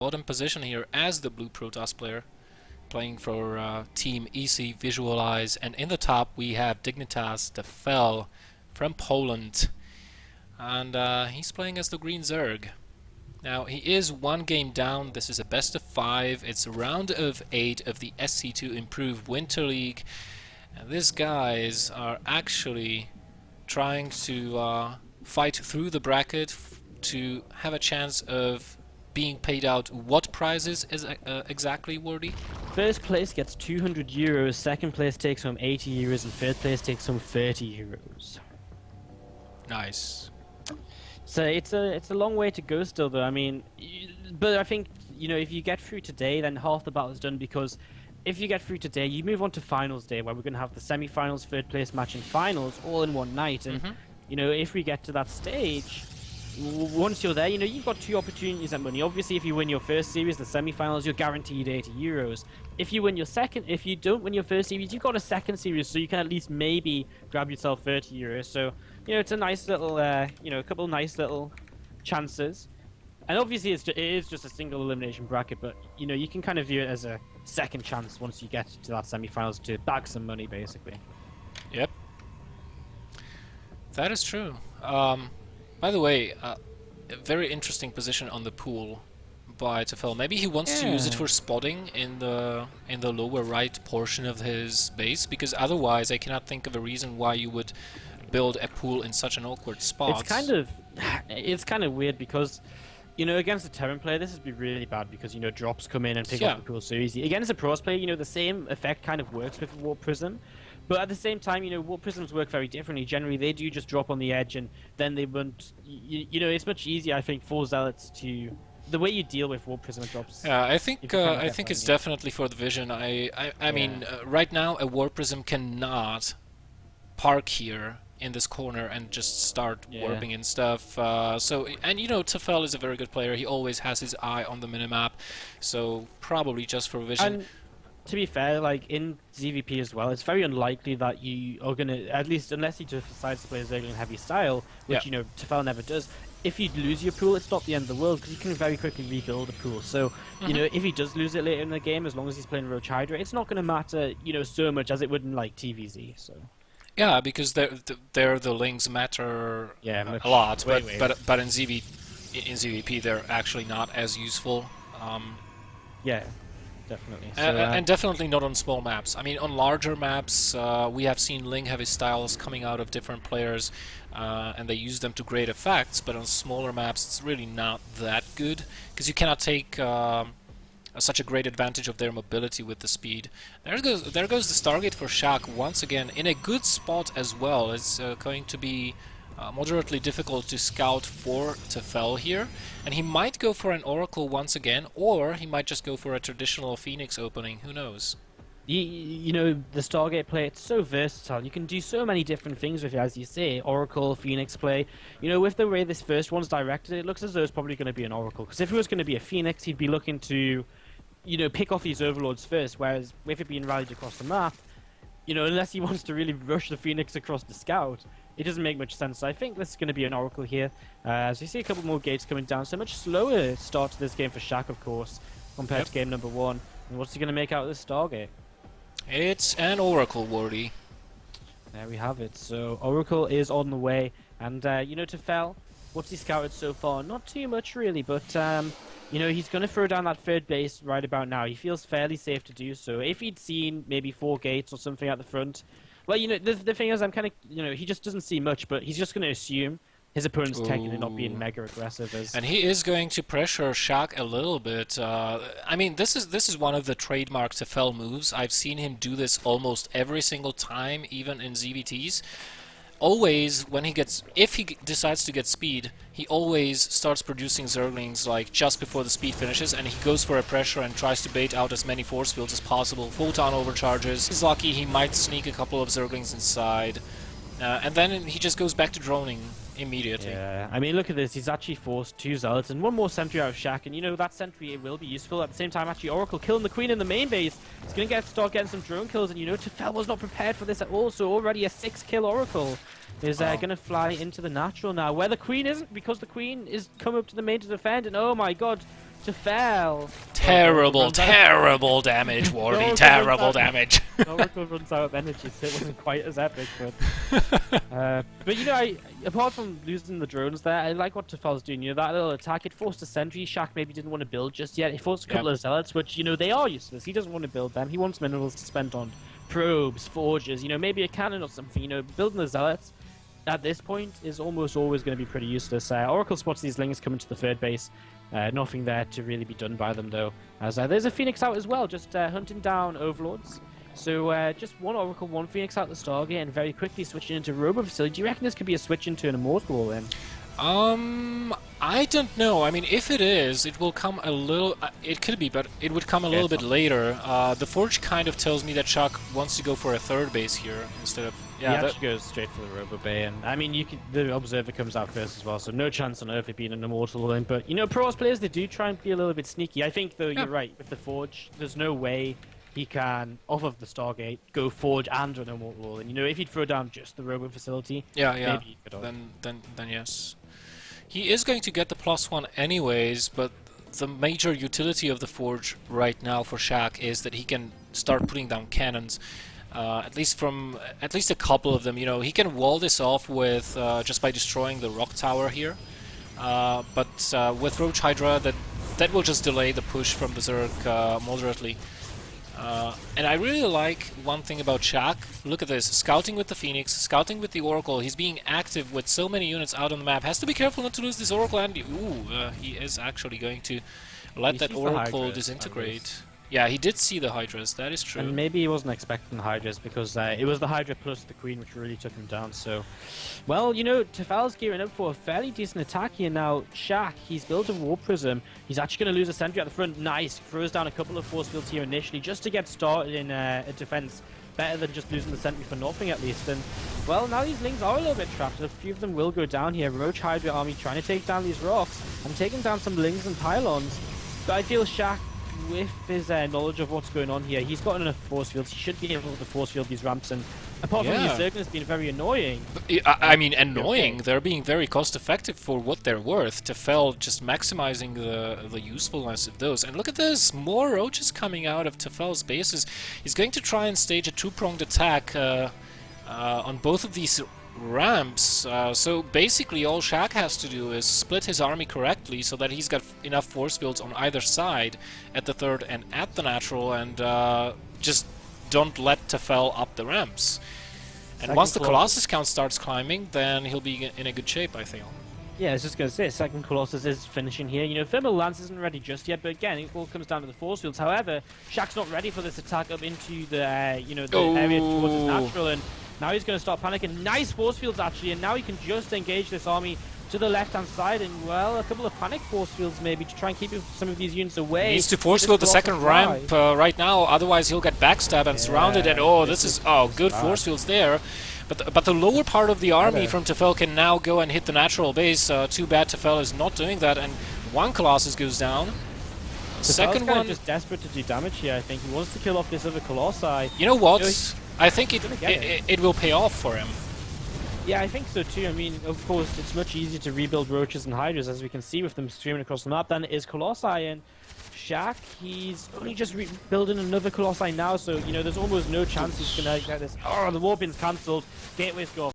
bottom position here as the blue Protoss player, playing for Team EC Visualize, and in the top we have Dignitas Tefel from Poland, and he's playing as the green Zerg. Now he is one game down. This is a best of 5. It's a round of 8 of the SC2 Improved Winter League, and these guys are actually trying to fight through the bracket to have a chance of being paid out. What prizes is exactly, Wordy? First place gets 200 euros, second place takes home 80 euros, and third place takes home 30 euros. Nice. So it's a long way to go still, though. I mean, but I think, you know, if you get through today, then half the battle's done, because if you get through today, you move on to finals day, where we're going to have the semi-finals, third place match, and finals all in one night. And you know, if we get to that stage, once you're there, you know, you've got 2 opportunities at money. Obviously, if you win your first series, the semi-finals, you're guaranteed 80 euros. If you win your second, if you don't win your first series, you've got a second series, so you can at least maybe grab yourself 30 euros. So, you know, it's a nice little, you know, a couple nice little chances. And obviously, it is just a single elimination bracket, but, you know, you can kind of view it as a second chance once you get to that semi-finals to bag some money, basically. Yep. That is true. By the way, a very interesting position on the pool by Tefel. Maybe he wants to use it for spotting in the lower right portion of his base, because otherwise I cannot think of a reason why you would build a pool in such an awkward spot. It's kind of weird, because, you know, against a Terran player, this would be really bad, because, you know, drops come in and pick up the pool so easy. Against a Pros player, you know, the same effect kind of works with Warp Prism. But at the same time, you know, Warp Prisms work very differently. Generally, they do just drop on the edge, and then they won't... You know, it's much easier, I think, for Zealots to... The way you deal with Warp Prism drops... Yeah, I think it's definitely for the vision. I mean, right now, a Warp Prism cannot park here in this corner and just start warping and stuff. And you know, Tefel is a very good player. He always has his eye on the minimap, so probably just for vision. And to be fair, like in ZVP as well, it's very unlikely that you are gonna, at least unless he just decides to play a Zergling heavy style, which you know Tefel never does. If you lose your pool, it's not the end of the world, because you can very quickly rebuild the pool. So, you know, if he does lose it later in the game, as long as he's playing Roach Hydra, it's not going to matter, you know, so much as it would in like TVZ. So. Yeah, because the links matter a lot, but in ZVP they're actually not as useful. Yeah. Definitely. So, and definitely not on small maps. I mean, on larger maps, we have seen Ling-heavy styles coming out of different players, and they use them to great effects, but on smaller maps it's really not that good, because you cannot take such a great advantage of their mobility with the speed. There goes the Stargate for Sjaak once again, in a good spot as well. It's going to be moderately difficult to scout for Tefel here, and he might go for an Oracle once again, or he might just go for a traditional Phoenix opening, who knows. You know, the Stargate play, it's so versatile. You can do so many different things with it, as you say. Oracle, Phoenix play. You know, with the way this first one's directed, it looks as though it's probably going to be an Oracle, because if it was going to be a Phoenix, he'd be looking to, you know, pick off these Overlords first, whereas with it being rallied across the map, you know, unless he wants to really rush the Phoenix across the Scout, it doesn't make much sense. So I think this is going to be an Oracle here. So you see a couple more gates coming down. So much slower start to this game for Sjaak, of course, compared to game number 1. And what's he going to make out of this Stargate? It's an Oracle, Wordy. There we have it. So Oracle is on the way. And, you know, Tefel, what's he scouted so far? Not too much, really, but... you know, he's going to throw down that third base right about now. He feels fairly safe to do so. If he'd seen maybe 4 gates or something at the front... Well, you know, the thing is, I'm kind of... You know, he just doesn't see much, but he's just going to assume his opponent's technically not being mega aggressive. And he is going to pressure Sjaak a little bit. I mean, this is one of the trademark Tefel moves. I've seen him do this almost every single time, even in ZVTs. Always, when he gets, if he decides to get speed, he always starts producing Zerglings like just before the speed finishes, and he goes for a pressure and tries to bait out as many force fields as possible. Photon overcharges. He's lucky, he might sneak a couple of Zerglings inside, and then he just goes back to droning immediately. Yeah, I mean, look at this. He's actually forced 2 Zealots and 1 more Sentry out of Sjaak, and you know, that Sentry, it will be useful. At the same time, actually, Oracle killing the Queen in the main base. He's going to start getting some drone kills, and you know, Tefel was not prepared for this at all, so already a 6-kill Oracle is going to fly into the natural now, where the Queen isn't, because the Queen is come up to the main to defend, and oh my god, Tefel! Terrible, terrible damage, Wardy. Terrible damage. Oracle runs out of energy, so it wasn't quite as epic, but you know, apart from losing the drones there, I like what Tefel's doing. You know, that little attack, it forced a sentry. Sjaak maybe didn't want to build just yet. It forced a couple of zealots, which, you know, they are useless. He doesn't want to build them. He wants minerals to spend on probes, forges, you know, maybe a cannon or something. You know, building the zealots at this point is almost always going to be pretty useless. Oracle spots these lings coming to the third base. Nothing there to really be done by them, though. As there's a Phoenix out as well, just hunting down Overlords. So just one Oracle, one Phoenix out the Stargate, and very quickly switching into Robo Facility. Do you reckon this could be a switch into an Immortal then? I don't know. I mean, if it is, it will come a little... it could be, but it would come a little bit later. The Forge kind of tells me that Sjaak wants to go for a third base here instead of... Yeah, he actually goes straight for the Robo Bay, and I mean, the Observer comes out first as well, so no chance on Earth it being an Immortal then. But, you know, Pros players, they do try and be a little bit sneaky. I think, though, you're right. With the Forge, there's no way he can, off of the Stargate, go Forge and an Immortal. And, you know, if he'd throw down just the Robo Facility, maybe he could have. Then yes. He is going to get the +1 anyways, but the major utility of the Forge right now for Sjaak is that he can start putting down cannons. At least a couple of them. You know, he can wall this off with just by destroying the rock tower here. But with Roach Hydra, that will just delay the push from Berserk moderately. And I really like one thing about Sjaak. Look at this, scouting with the Phoenix, scouting with the Oracle. He's being active with so many units out on the map. Has to be careful not to lose this Oracle, and he is actually going to let that Oracle disintegrate. Yeah, he did see the Hydras, that is true. And maybe he wasn't expecting the Hydras because it was the Hydra plus the Queen which really took him down, so... Well, you know, Tefel's gearing up for a fairly decent attack here now. Sjaak, he's built a War Prism. He's actually going to lose a sentry at the front. Nice. Throws down a couple of force fields here initially just to get started in a defense. Better than just losing the sentry for nothing at least. And, well, now these lings are a little bit trapped. A few of them will go down here. Roach Hydra army trying to take down these rocks and taking down some lings and pylons. But I feel Sjaak, with his knowledge of what's going on here, he's got enough force fields. He should be able to force field these ramps, and apart from the Zerglings being very annoying. I mean, annoying. They're being very cost effective for what they're worth. Tefel just maximizing the usefulness of those. And look at this, more roaches coming out of Tefel's bases. He's going to try and stage a two-pronged attack on both of these ramps. So basically all Sjaak has to do is split his army correctly so that he's got enough force fields on either side at the third and at the natural, and just don't let Tefel up the ramps. And once the Colossus count starts climbing, then he'll be in a good shape, I feel. Yeah, I was just going to say, second Colossus is finishing here. You know, Thermal Lance isn't ready just yet, but again, it all comes down to the force fields. However, Sjaak's not ready for this attack up into the, you know, the area towards his natural, and now he's going to start panicking. Nice force fields, actually, and now he can just engage this army to the left-hand side, and, well, a couple of panic force fields maybe to try and keep some of these units away. He needs to force field the second ramp right now, otherwise he'll get backstabbed and surrounded, and this is good force fields there. But the lower part of the army from Tefel can now go and hit the natural base. Too bad Tefel is not doing that, and one Colossus goes down. Second one just desperate to do damage here. I think he wants to kill off this other Colossi. You know what? I think it will pay off for him. Yeah, I think so too. I mean, of course, it's much easier to rebuild Roaches and Hydras, as we can see with them streaming across the map, than it is Colossi. And Sjaak, he's only just rebuilding another Colossi now, so, you know, there's almost no chance he's going to get this. Oh, the Warpin's cancelled. Gateways go off.